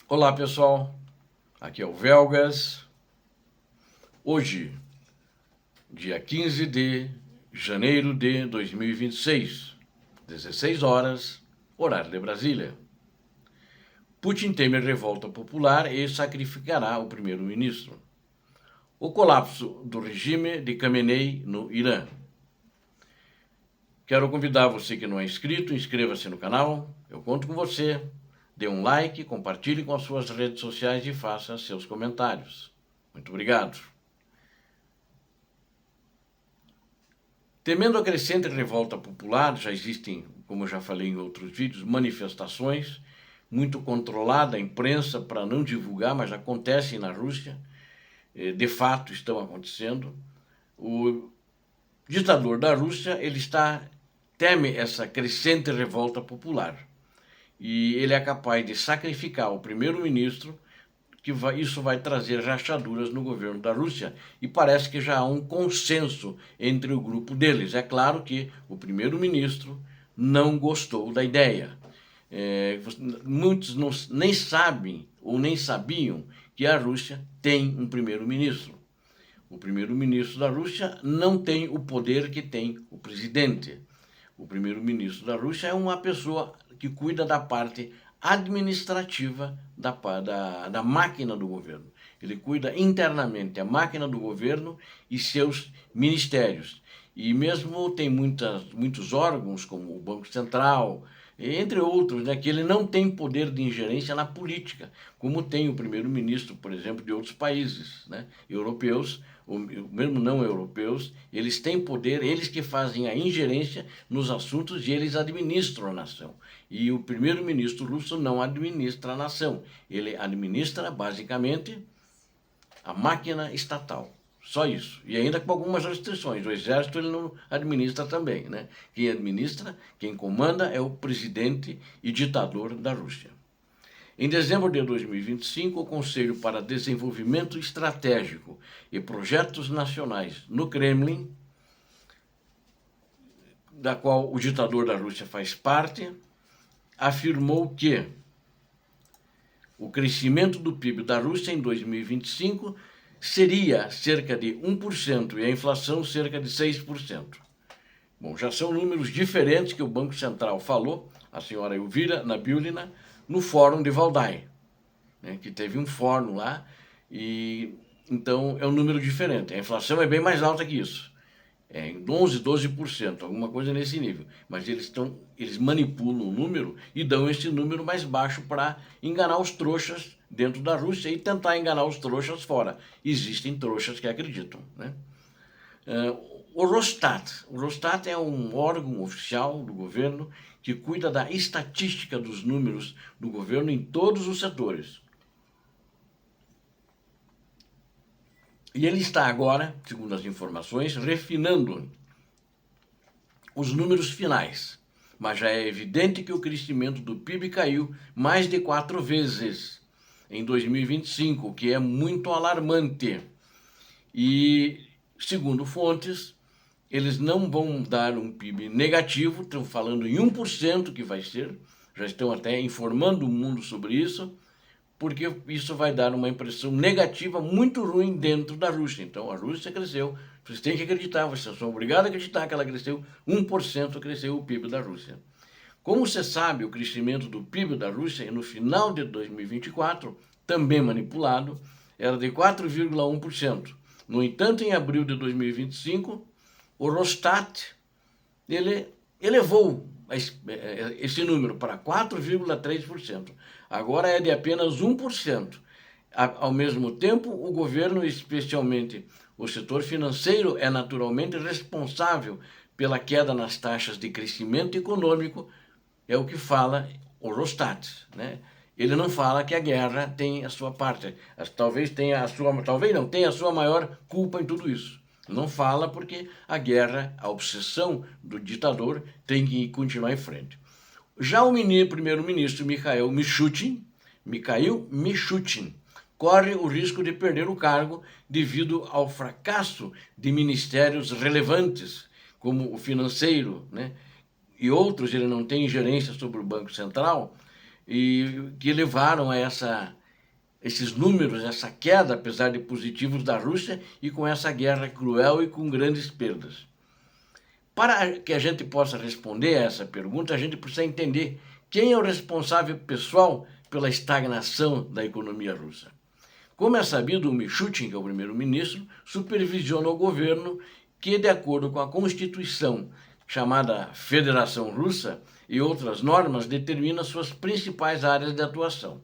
Olá pessoal, aqui é o Velgas. Hoje, dia 15 de janeiro de 2026, 16 horas, horário de Brasília. Putin teme revolta popular e sacrificará o primeiro-ministro. O colapso do regime de Khamenei no Irã. Quero convidar você que não é inscrito, inscreva-se no canal, eu conto com você. Dê um like, compartilhe com as suas redes sociais e faça seus comentários. Muito obrigado. Temendo a crescente revolta popular, já existem, como eu já falei em outros vídeos, manifestações, muito controlada a imprensa para não divulgar, mas acontecem na Rússia, de fato estão acontecendo. O ditador da Rússia, teme essa crescente revolta popular e ele é capaz de sacrificar o primeiro-ministro, isso vai trazer rachaduras no governo da Rússia e parece que já há um consenso entre o grupo deles. É claro que o primeiro-ministro não gostou da ideia. Muitos nem sabem ou nem sabiam que a Rússia tem um primeiro-ministro. O primeiro-ministro da Rússia não tem o poder que tem o presidente. O primeiro-ministro da Rússia é uma pessoa que cuida da parte administrativa da máquina do governo. Ele cuida internamente a máquina do governo e seus ministérios. E mesmo tem muitos órgãos, como o Banco Central, entre outros, né, que ele não tem poder de ingerência na política, como tem o primeiro-ministro, por exemplo, de outros países, né, europeus, ou mesmo não europeus. Eles têm poder, eles que fazem a ingerência nos assuntos e eles administram a nação. E o primeiro-ministro russo não administra a nação, ele administra basicamente a máquina estatal. Só isso. E ainda com algumas restrições. O exército ele não administra também, né? Quem administra, quem comanda é o presidente e ditador da Rússia. Em dezembro de 2025, o Conselho para Desenvolvimento Estratégico e Projetos Nacionais no Kremlin, da qual o ditador da Rússia faz parte, afirmou que o crescimento do PIB da Rússia em 2025 seria cerca de 1% e a inflação cerca de 6%. Bom, já são números diferentes que o Banco Central falou, a senhora Elvira Nabiulina, no Fórum de Valdai, né, que teve um fórum lá, e então é um número diferente. A inflação é bem mais alta que isso, é em 11, 12%, alguma coisa nesse nível. Mas eles manipulam o número e dão esse número mais baixo para enganar os trouxas dentro da Rússia e tentar enganar os trouxas fora. Existem trouxas que acreditam, né? O Rosstat é um órgão oficial do governo que cuida da estatística dos números do governo em todos os setores. E ele está agora, segundo as informações, refinando os números finais. Mas já é evidente que o crescimento do PIB caiu mais de 4 vezes em 2025, o que é muito alarmante. E, segundo fontes, eles não vão dar um PIB negativo, estão falando em 1% que vai ser, já estão até informando o mundo sobre isso, porque isso vai dar uma impressão negativa muito ruim dentro da Rússia. Então a Rússia cresceu, vocês têm que acreditar, vocês são obrigados a acreditar que ela cresceu, 1% cresceu o PIB da Rússia. Como você sabe, o crescimento do PIB da Rússia no final de 2024, também manipulado, era de 4,1%. No entanto, em abril de 2025, o Rosstat ele elevou esse número para 4,3%. Agora é de apenas 1%. Ao mesmo tempo, o governo, especialmente o setor financeiro, é naturalmente responsável pela queda nas taxas de crescimento econômico, é o que fala o Rosstat, né? Ele não fala que a guerra tem a sua parte, talvez não tenha a sua maior culpa em tudo isso. Não fala porque a guerra, a obsessão do ditador tem que continuar em frente. Já o primeiro-ministro Mikhail Mishustin corre o risco de perder o cargo devido ao fracasso de ministérios relevantes, como o financeiro, né? E outros. Ele não tem ingerência sobre o Banco Central, e que levaram a esses números, essa queda, apesar de positivos, da Rússia, e com essa guerra cruel e com grandes perdas. Para que a gente possa responder a essa pergunta, a gente precisa entender quem é o responsável pessoal pela estagnação da economia russa. Como é sabido, o Mishustin, que é o primeiro-ministro, supervisiona o governo que, de acordo com a Constituição, chamada Federação Russa, e outras normas, determina suas principais áreas de atuação.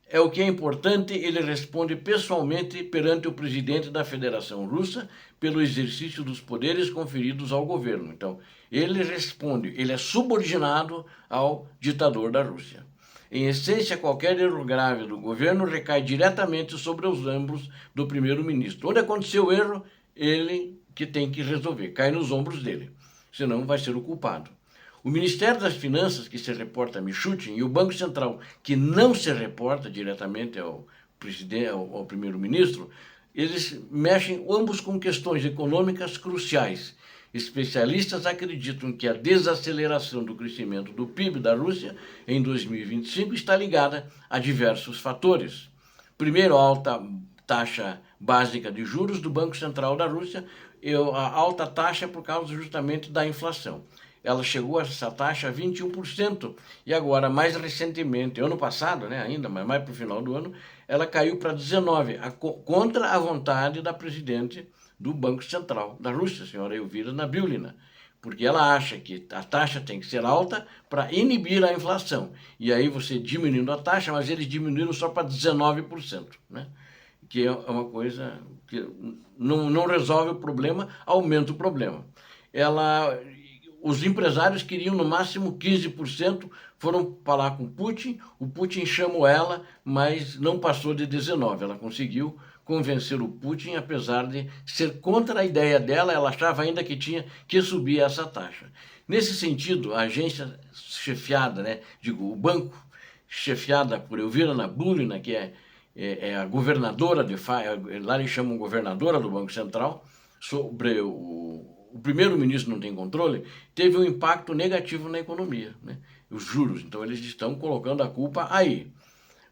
É o que é importante, ele responde pessoalmente perante o presidente da Federação Russa pelo exercício dos poderes conferidos ao governo. Então, ele responde, ele é subordinado ao ditador da Rússia. Em essência, qualquer erro grave do governo recai diretamente sobre os ombros do primeiro-ministro. Onde aconteceu o erro, ele que tem que resolver, cai nos ombros dele, senão vai ser o culpado. O Ministério das Finanças, que se reporta a Mishustin, e o Banco Central, que não se reporta diretamente ao primeiro-ministro, eles mexem ambos com questões econômicas cruciais. Especialistas acreditam que a desaceleração do crescimento do PIB da Rússia em 2025 está ligada a diversos fatores. Primeiro, a alta taxa básica de juros do Banco Central da Rússia, e a alta taxa por causa justamente da inflação. Ela chegou a essa taxa a 21%, e agora, mais recentemente, ano passado, ainda, mas mais para o final do ano, ela caiu para 19%, contra a vontade da presidente do Banco Central da Rússia, a senhora Elvira Nabiullina, porque ela acha que a taxa tem que ser alta para inibir a inflação. E aí você diminuindo a taxa, mas eles diminuíram só para 19%, que é uma coisa que não resolve o problema, aumenta o problema. Os empresários queriam no máximo 15%, foram falar com o Putin chamou ela, mas não passou de 19%. Ela conseguiu convencer o Putin, apesar de ser contra a ideia dela, ela achava ainda que tinha que subir essa taxa. Nesse sentido, a agência chefiada, o banco chefiada por Elvira Nabiullina, que é a governadora, lá eles chamam governadora do Banco Central, sobre o primeiro-ministro não tem controle, teve um impacto negativo na economia, os juros. Então, eles estão colocando a culpa aí.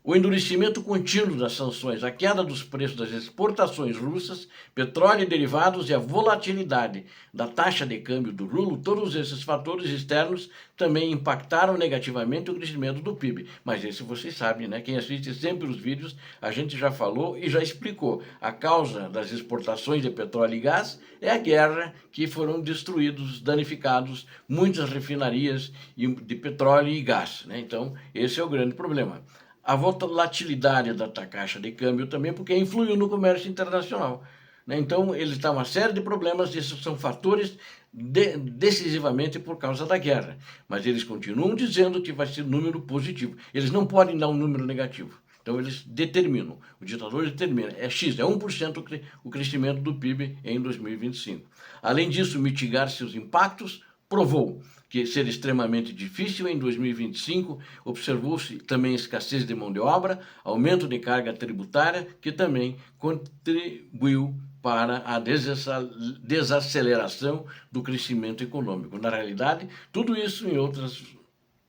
O endurecimento contínuo das sanções, a queda dos preços das exportações russas, petróleo e derivados e a volatilidade da taxa de câmbio do rublo, todos esses fatores externos também impactaram negativamente o crescimento do PIB. Mas esse vocês sabem, Quem assiste sempre os vídeos, a gente já falou e já explicou. A causa das exportações de petróleo e gás é a guerra, que foram destruídos, danificados muitas refinarias de petróleo e gás, Então, esse é o grande problema. A volatilidade da taxa de câmbio também, porque influiu no comércio internacional. Então, ele está uma série de problemas, esses são fatores decisivamente por causa da guerra. Mas eles continuam dizendo que vai ser número positivo. Eles não podem dar um número negativo. Então, eles determinam, o ditador determina, é X, é 1% o crescimento do PIB em 2025. Além disso, mitigar seus impactos provou que ser extremamente difícil. Em 2025, observou-se também escassez de mão de obra, aumento de carga tributária, que também contribuiu para a desaceleração do crescimento econômico. Na realidade, tudo isso em outros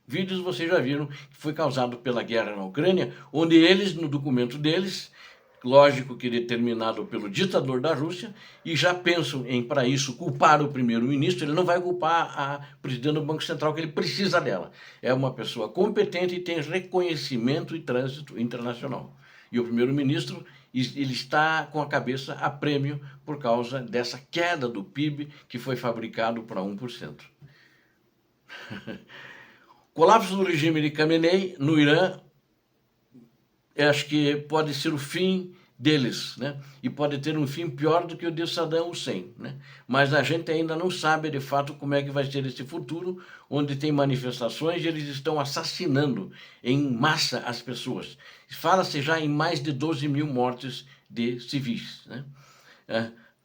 vídeos vocês já viram que foi causado pela guerra na Ucrânia, onde eles, no documento deles, lógico que determinado pelo ditador da Rússia, e já pensam em, para isso, culpar o primeiro-ministro. Ele não vai culpar a presidente do Banco Central, que ele precisa dela. É uma pessoa competente e tem reconhecimento e trânsito internacional. E o primeiro-ministro, ele está com a cabeça a prêmio por causa dessa queda do PIB que foi fabricado para 1%. Colapso do regime de Khamenei no Irã, acho que pode ser o fim deles, E pode ter um fim pior do que o de Saddam Hussein, Mas a gente ainda não sabe de fato como é que vai ser esse futuro, onde tem manifestações e eles estão assassinando em massa as pessoas. Fala-se já em mais de 12 mil mortes de civis,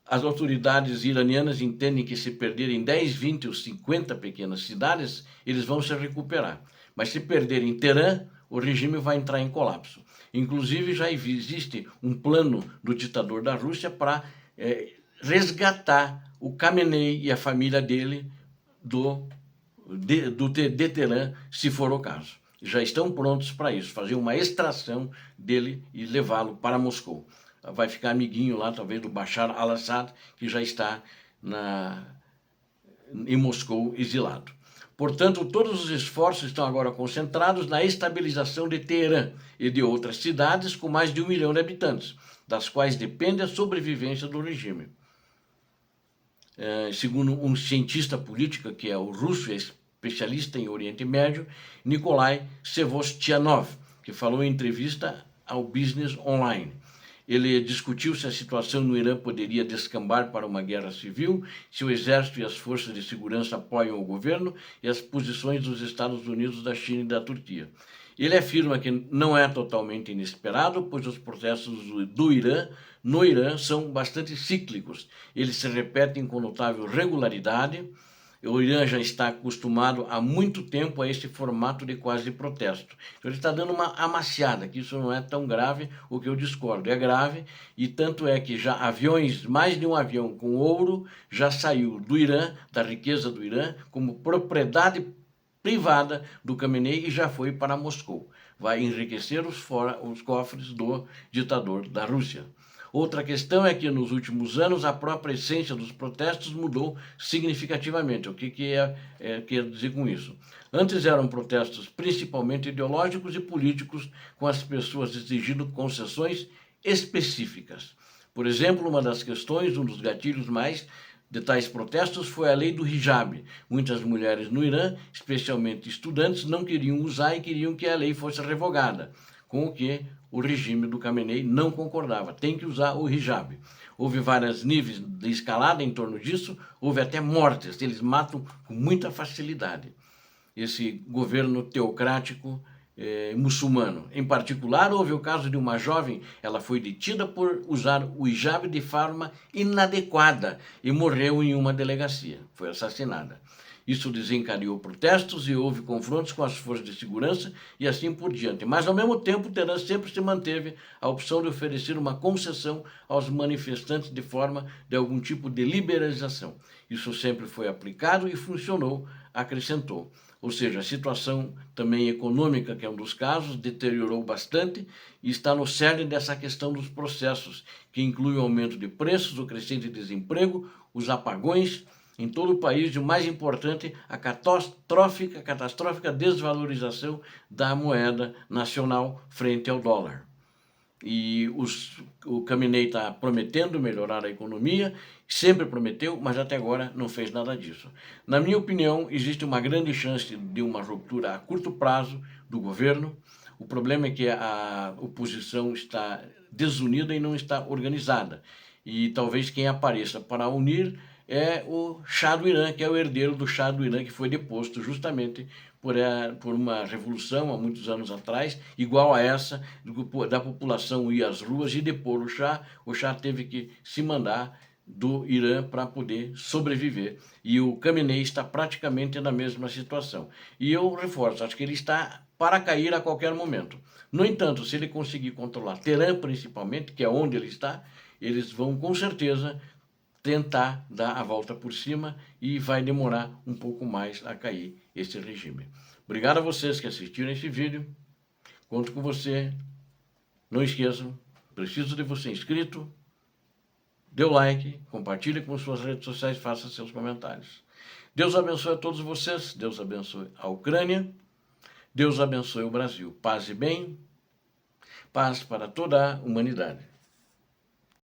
As autoridades iranianas entendem que se perderem 10, 20 ou 50 pequenas cidades, eles vão se recuperar. Mas se perderem Teherã, o regime vai entrar em colapso. Inclusive, já existe um plano do ditador da Rússia para resgatar o Khamenei e a família dele de Teherã, se for o caso. já estão prontos para isso, fazer uma extração dele e levá-lo para Moscou. Vai ficar amiguinho lá, talvez, do Bashar al-Assad, que já está em Moscou exilado. Portanto, todos os esforços estão agora concentrados na estabilização de Teherã e de outras cidades com mais de 1 milhão de habitantes, das quais depende a sobrevivência do regime. Segundo um cientista político, que é o russo, especialista em Oriente Médio, Nikolai Sevostyanov, que falou em entrevista ao Business Online. Ele discutiu se a situação no Irã poderia descambar para uma guerra civil, se o exército e as forças de segurança apoiam o governo e as posições dos Estados Unidos, da China e da Turquia. Ele afirma que não é totalmente inesperado, pois os processos no Irã são bastante cíclicos. Eles se repetem com notável regularidade. O Irã já está acostumado há muito tempo a esse formato de quase protesto. Então ele está dando uma amaciada, que isso não é tão grave, o que eu discordo. É grave, e tanto é que já aviões, mais de um avião com ouro, já saiu do Irã, da riqueza do Irã, como propriedade privada do Khamenei e já foi para Moscou. Vai enriquecer os cofres do ditador da Rússia. Outra questão é que nos últimos anos a própria essência dos protestos mudou significativamente. O que quer dizer com isso? Antes eram protestos principalmente ideológicos e políticos, com as pessoas exigindo concessões específicas. Por exemplo, uma das questões, um dos gatilhos mais de tais protestos foi a lei do hijab. Muitas mulheres no Irã, especialmente estudantes, não queriam usar e queriam que a lei fosse revogada, com o que o regime do Khamenei não concordava. Tem que usar o hijab. Houve vários níveis de escalada em torno disso, houve até mortes. Eles matam com muita facilidade. Esse governo teocrático muçulmano. Em particular, houve o caso de uma jovem, ela foi detida por usar o hijab de forma inadequada e morreu em uma delegacia. Foi assassinada. Isso desencadeou protestos e houve confrontos com as forças de segurança e assim por diante. Mas, ao mesmo tempo, o Teherã sempre se manteve a opção de oferecer uma concessão aos manifestantes de forma de algum tipo de liberalização. Isso sempre foi aplicado e funcionou, acrescentou. Ou seja, a situação também econômica, que é um dos casos, deteriorou bastante e está no cerne dessa questão dos processos, que inclui o aumento de preços, o crescente desemprego, os apagões em todo o país e, o mais importante, a catastrófica desvalorização da moeda nacional frente ao dólar. E o Khamenei está prometendo melhorar a economia, sempre prometeu, mas até agora não fez nada disso. Na minha opinião, existe uma grande chance de uma ruptura a curto prazo do governo. O problema é que a oposição está desunida e não está organizada. E talvez quem apareça para unir é o Shah do Irã, que é o herdeiro do Shah do Irã, que foi deposto justamente por uma revolução há muitos anos atrás, igual a essa, da população ir às ruas e depor o Shah. O Shah teve que se mandar do Irã para poder sobreviver. E o Khamenei está praticamente na mesma situação. E eu reforço, acho que ele está para cair a qualquer momento. No entanto, se ele conseguir controlar Teherã principalmente, que é onde ele está, eles vão com certeza tentar dar a volta por cima e vai demorar um pouco mais a cair esse regime. Obrigado a vocês que assistiram esse vídeo. Conto com você. Não esqueçam, preciso de você inscrito. Dê o like, compartilhe com suas redes sociais, faça seus comentários. Deus abençoe a todos vocês. Deus abençoe a Ucrânia. Deus abençoe o Brasil. Paz e bem. Paz para toda a humanidade.